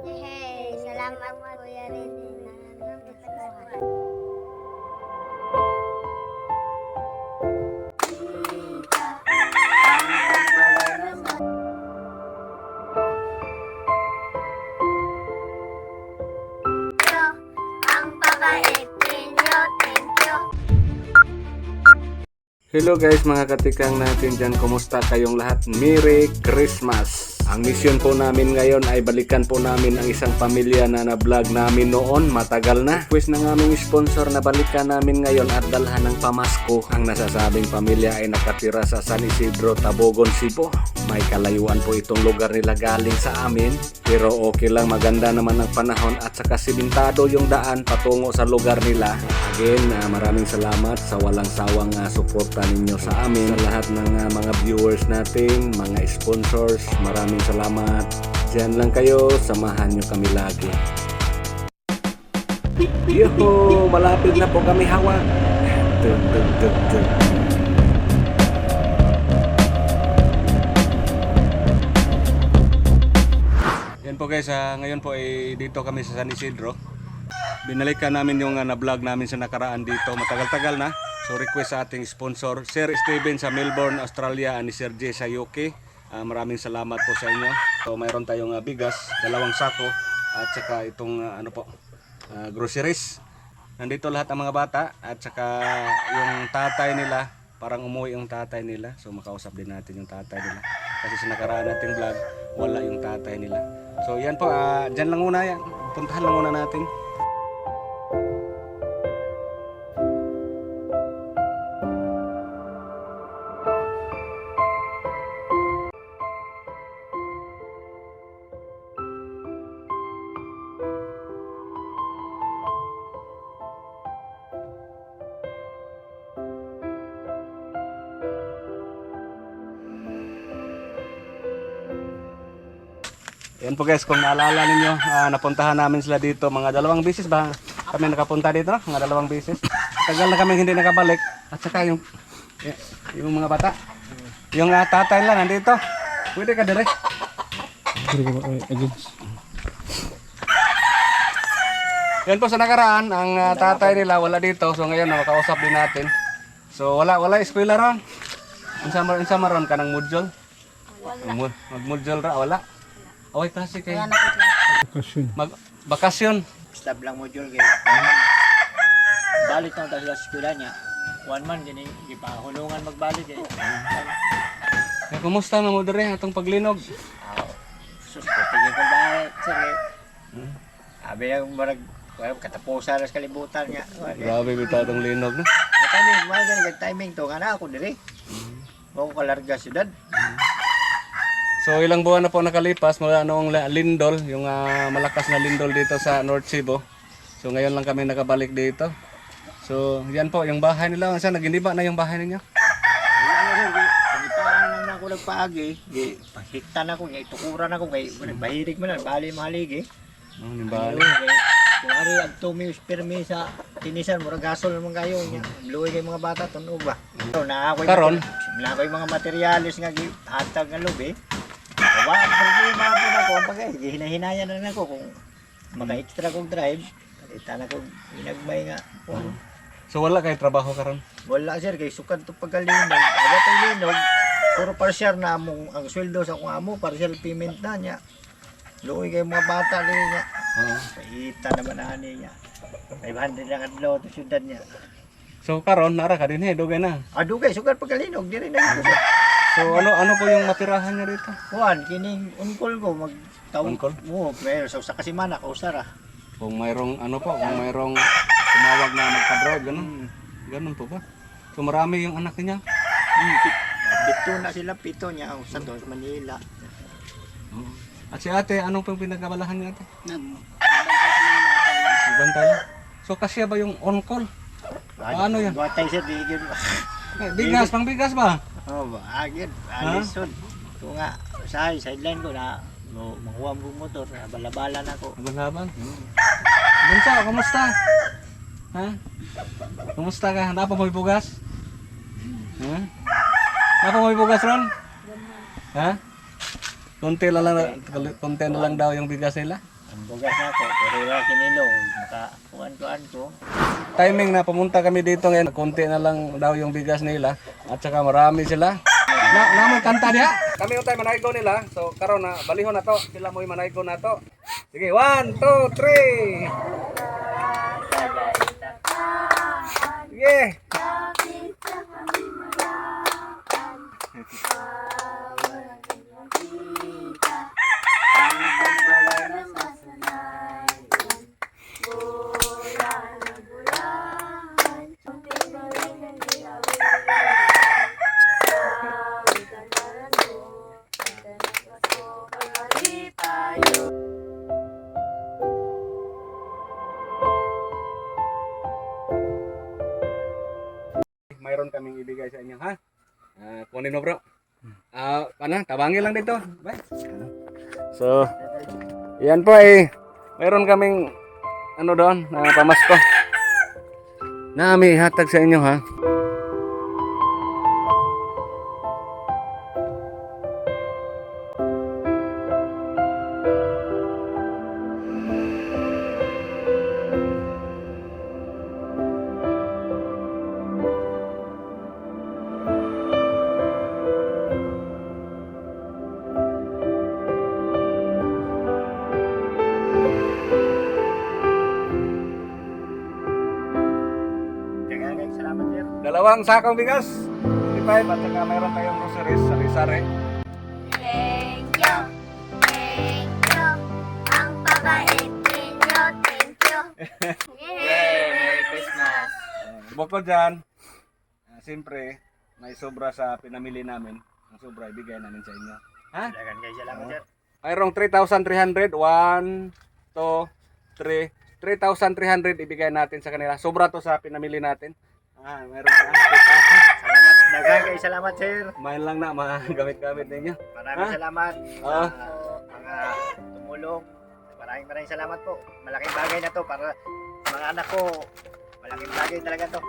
Hey, salamat Kuya Rene na nagtataguhan. Ang pabait ninyo, thank you. Hello guys, mga katikang natin dyan, kumusta kayong lahat? Merry Christmas! Ang misyon po namin ngayon ay balikan po namin ang isang pamilya na na-vlog namin noon, matagal na. Request ng aming sponsor na balikan namin ngayon at dalhan ng pamasko. Ang nasasabing pamilya ay nakatira sa San Isidro, Tabogon, Cebu. May kalayuan po itong lugar nila galing sa amin, pero okay lang, maganda naman ang panahon at saka simentado yung daan patungo sa lugar nila. Again, maraming salamat sa walang sawang suporta ninyo sa amin, sa lahat ng mga viewers natin, mga sponsors. Maraming salamat. Diyan lang kayo, samahan nyo kami lagi. Yuhu! Malapit na po kami hawak. Dug, dug, dug, dug. Yan po guys, ngayon po ay dito kami sa San Isidro. Binalikan namin yung na-vlog namin sa nakaraan dito. Matagal-tagal na. So request sa ating sponsor, Sir Steven sa Melbourne, Australia, ni Sir J sa UK. Maraming salamat po sa inyo. So mayroon tayong bigas, 2 sako at saka itong groceries. Nandito lahat ang mga bata at saka yung tatay nila, parang umuwi yung tatay nila. So makausap din natin yung tatay nila. Kasi sa nakaraan nating vlog, wala yung tatay nila. So yan po, dyan lang muna yan. Puntahan lang muna natin. Yan po guys, kung naalala ninyo, napuntahan namin sila dito mga 2 beses ba kami nakapunta dito, mga 2 beses. Tagal na kami hindi nakabalik. At saka yung mga bata, yung tatay lang nandito. Pwede ka dire. Yan po sa nakaraan, ang tatay nila wala dito. So ngayon makausap din natin. So wala eskwela ron. Unsa maron ka ng module? Mag-module ra wala. Okay kasi kay bakasyon. Stab lang module kay balik na tayo sa eskwela niya. 1 month gini gipahulungan magbalik eh. Kaya kumusta mo dire atong paglinog? Sus tigil ko ba sir. Abi ang marag katapusan sa kalibutan nga. Grabe bitaw tong linog no. Timing mga gani timing to kana ako dire. Mo ko kalarga syudad. So ilang buwan na po nakalipas mula noong lindol, yung malakas na lindol dito sa North Cebu. So ngayon lang kami nakabalik dito. So yan po yung bahay nila. Saan naginiba na yung bahay ninyo? Pagipaan na ako nagpaagi, hiktan ako, itukuran ako kay bahirig man bali mahaligi. Yung bahay. Kung ari agtumi permi sa tinisan mura gasol naman kayo nya. Bluoy kay mga bata tunog ba. So na ako Karon yung mga materialis nga hatag nga lubi. Wala problema po na ko pag hinahinaya na ako kung maka-extra kong drive. Kita na ko inagbay nga. so wala kay trabaho karon. Wala sir kay sukad to pagkalinog. Aga tay linog. Puro partial na among ang sweldo sa kung amo partial payment na niya. Luoy kay mga bata din niya. Kita naman ani niya. 500 lang adlaw to syudad niya. So karon nara ka din dugay na. Dugay sukad pagkalinog diri na ko. So ano po yung matirahan niya dito? Kuan kining unkol ko mag taon Unkol? mo pero sa kasimana ka usara. Kung mayroong kung mayroong tumawag na magpa-drive ganun. Ganun po ba? So marami yung anak niya. Dito na sila pito niya sa doon sa Manila. At si ate, anong pang pinagkabalahan niya ate? Nagbantay Nagbantay lang. So kasya ba yung on-call? Ano yan? Batay sa digid. Bigas, pang bigas ba? Oh, agad. Alisod. Ito nga, sideline ko na makuha mo motor, bala-bala na ako. Habang-habang. Bunso, kumusta? Ha? Kumusta ka? Napa mo bugas? Ha? Napa mo bugas ron? Ha? Konti na lang daw yung bigas nila. Ang bugas na ako, pero wala kinilo. Makakuan-kuan ko. Timing na pumunta kami dito ngayon, konti na lang daw yung bigas nila at saka marami sila. Namoy kanta niya. Kami yung tayo manaygo nila. So karon na balihon na to. Sila mo'y manaygo na to. Sige, 1, 2, 3. Sige. Mayroon kaming ibigay sa inyo, ha? Kunin mo, bro. Tabangin lang dito. Bye. So, yan po mayroon kaming doon, pamasko. Nami hatag sa inyo, ha? Salamat, sir. Dalawang sakong bigas. 25 at saka mayroon tayong groceries, sari-sari. Thank you. Thank you. Ang babait ninyo. Thank you. Yay! Merry Christmas. Bukod dyan, siyempre, may sobra sa pinamili namin. Ang sobra ibigay namin sa inyo. Ha? Dagan kayo, salamat, sir. Mayroong 3,300. 1, 2, 3. 3,300 ibigay natin sa kanila. Sobra to sa pinamili natin. Mayroon ka. Salamat. Dagan kayo, salamat, sir. Mayan lang na, mga gamit-gamit ninyo. Maraming salamat Ah. sa mga tumulong. Maraming salamat po. Malaking bagay na to para sa mga anak ko. Malaking bagay talaga to.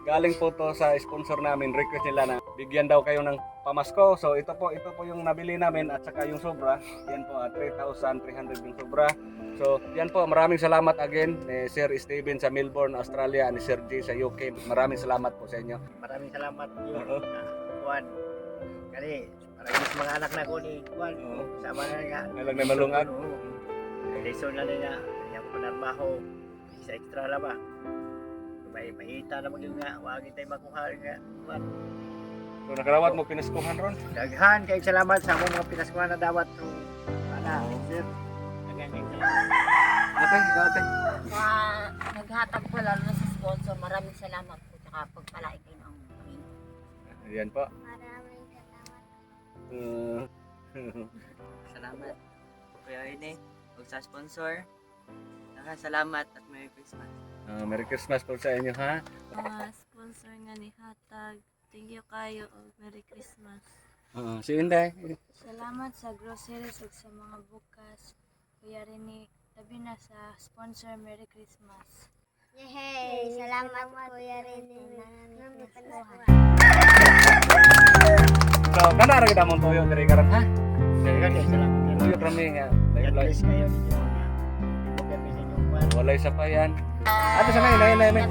Galing po to sa sponsor namin. Request nila na bigyan daw kayo ng pamasko. So ito po yung nabili namin at saka yung sobra. Yan po 3,300 yung sobra. So yan po, maraming salamat again ni Sir Steven sa Melbourne, Australia, ni Sir J sa UK. Maraming salamat po sa inyo. Maraming salamat yun. Oo. Juan. Kasi maraming sa mga anak na ko ni Juan. Oo. Sama na nga. Alang na malungag. Lesson na nila. Kanya ko panarbaho. Isa extra lang ba? May mahita na maging nga. Huwag tayo makuha nga. Juan. So nakarawat mo pinaskuhan ron. Daghan kayo salamat sa among mga pinaskuhan na dawat to. Ana, sir. Daghan kayo salamat. Ate, ikaw ate. Sa naghatag po lalo na sa sponsor, maraming salamat po tsaka pagpalain kayo ng Panginoon. Yan po. Maraming salamat. Salamat Kuya Rene ug sa sponsor. Salamat at Merry Christmas. Merry Christmas po sa inyo, ha. Mga sponsor nga ni Hatag. Thank you kayo o Merry Christmas. Si Inday. Salamat sa groceries ug sa mga bukas. Kuya Rene, labi na sa sponsor Merry Christmas. Yay! Salamat Kuya Rene na napanakuha. So, kana ra kita mong tuyo diri karon, ha. Daghan kayo salamat. sir. Tuyo kami nga. God bless kayo ninyo. Ibog kami sa inyong Juan. Walay sapayan. Ate sa nay, nay.